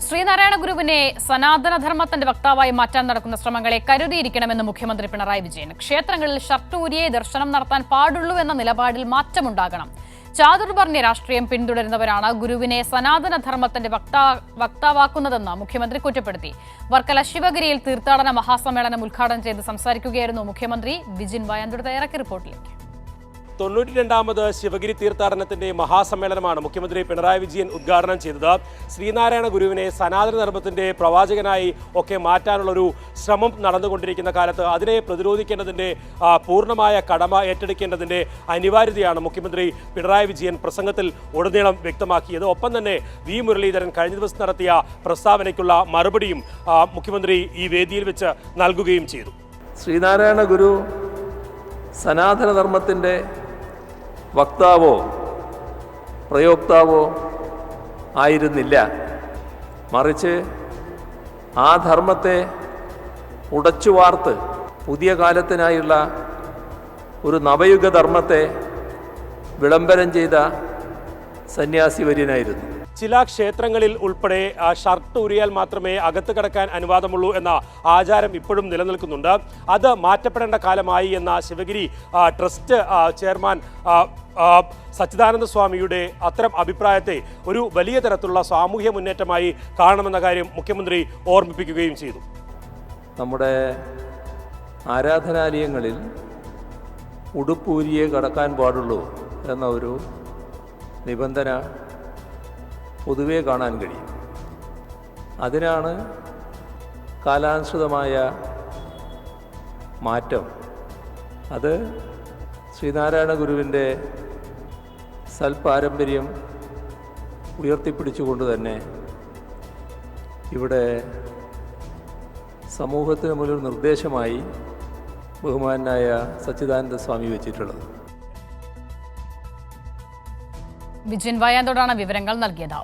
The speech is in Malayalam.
ശ്രീനാരായണ ഗുരുവിനെ സനാതനധർമ്മത്തിന്റെ വക്താവായി മാറ്റാൻ നടക്കുന്ന ശ്രമങ്ങളെ കരുതിയിരിക്കണമെന്ന് മുഖ്യമന്ത്രി പിണറായി വിജയൻ. ക്ഷേത്രങ്ങളിൽ ഷർട്ട് ഊരിയേ ദർശനം നടത്താൻ പാടുള്ളൂ എന്ന നിലപാടിൽ മാറ്റമുണ്ടാകണം. ചാതുർവർണ്ണ രാഷ്ട്രീയം പിന്തുടരുന്നവരാണ് ഗുരുവിനെ സനാതനധർമ്മത്തിന്റെ വക്താവാക്കുന്നതെന്ന് മുഖ്യമന്ത്രി കുറ്റപ്പെടുത്തി. വർക്കല ശിവഗിരിയിൽ തീർത്ഥാടന മഹാസമ്മേളനം ഉദ്ഘാടനം ചെയ്ത് സംസാരിക്കുകയായിരുന്നു മുഖ്യമന്ത്രി. വിജിൻ വായന്തുട തയ്യാറാക്കിയ റിപ്പോർട്ടിലേക്ക്. 92ാമത് ശിവഗിരി തീർത്ഥാടനത്തിന്റെ മഹാസമ്മേളനമാണ് മുഖ്യമന്ത്രി പിണറായി വിജയൻ ഉദ്ഘാടനം ചെയ്തത്. ശ്രീനാരായണ ഗുരുവിനെ സനാതനധർമ്മത്തിന്റെ പ്രവാചകനായി ഒക്കെ മാറ്റാനുള്ളൊരു ശ്രമം നടന്നുകൊണ്ടിരിക്കുന്ന കാലത്ത് അതിനെ പ്രതിരോധിക്കേണ്ടതിന്റെ പൂർണ്ണമായ കടമ ഏറ്റെടുക്കേണ്ടതിന്റെ അനിവാര്യതയാണ് മുഖ്യമന്ത്രി പിണറായി വിജയൻ പ്രസംഗത്തിൽ ഉടനീളം വ്യക്തമാക്കിയത്. ഒപ്പം തന്നെ വി മുരളീധരൻ കഴിഞ്ഞ ദിവസം നടത്തിയ പ്രസ്താവനയ്ക്കുള്ള മറുപടിയും മുഖ്യമന്ത്രി ഈ വേദിയിൽ വെച്ച് നൽകുകയും ചെയ്തു. ശ്രീനാരായണ ഗുരു സനാതനധർമ്മത്തിൻ്റെ വക്താവോ പ്രയോക്താവോ ആയിരുന്നില്ല. മറിച്ച് ആ ധർമ്മത്തെ ഉടച്ചുവാർത്ത് പുതിയ കാലത്തിനായുള്ള ഒരു നവയുഗ ധർമ്മത്തെ വിളംബരം ചെയ്ത സന്യാസിവര്യനായിരുന്നു. ചില ക്ഷേത്രങ്ങളിൽ ഉൾപ്പെടെ ഷർട്ട് ഊരിയാൽ മാത്രമേ അകത്ത് കടക്കാൻ അനുവാദമുള്ളൂ എന്ന ആചാരം ഇപ്പോഴും നിലനിൽക്കുന്നുണ്ട്. അത് മാറ്റപ്പെടേണ്ട കാലമായി എന്ന ശിവഗിരി ട്രസ്റ്റ് ചെയർമാൻ സച്ചിദാനന്ദ സ്വാമിയുടെ അത്തരം അഭിപ്രായത്തെ ഒരു വലിയ തരത്തിലുള്ള സാമൂഹ്യ മുന്നേറ്റമായി കാണണമെന്ന കാര്യം മുഖ്യമന്ത്രി ഓർമ്മിപ്പിക്കുകയും ചെയ്തു. നമ്മുടെ ആരാധനാലയങ്ങളിൽ ഉടുപ്പൂരിയെ കടക്കാൻ പാടുള്ളൂ എന്ന ഒരു നിബന്ധന പൊതുവേ കാണാൻ കഴിയും. അതിനാണ് കാലാനുസൃതമായ മാറ്റം. അത് ശ്രീനാരായണ ഗുരുവിൻ്റെ സൽപാരമ്പര്യം ഉയർത്തിപ്പിടിച്ചുകൊണ്ട് തന്നെ ഇവിടെ സമൂഹത്തിന് മുന്നിൽ നിർദ്ദേശമായി ബഹുമാനായ സച്ചിദാനന്ദ സ്വാമി വെച്ചിട്ടുള്ളത്. വിജിൻ വായാന്തോടാണ് വിവരങ്ങൾ നൽകിയത്.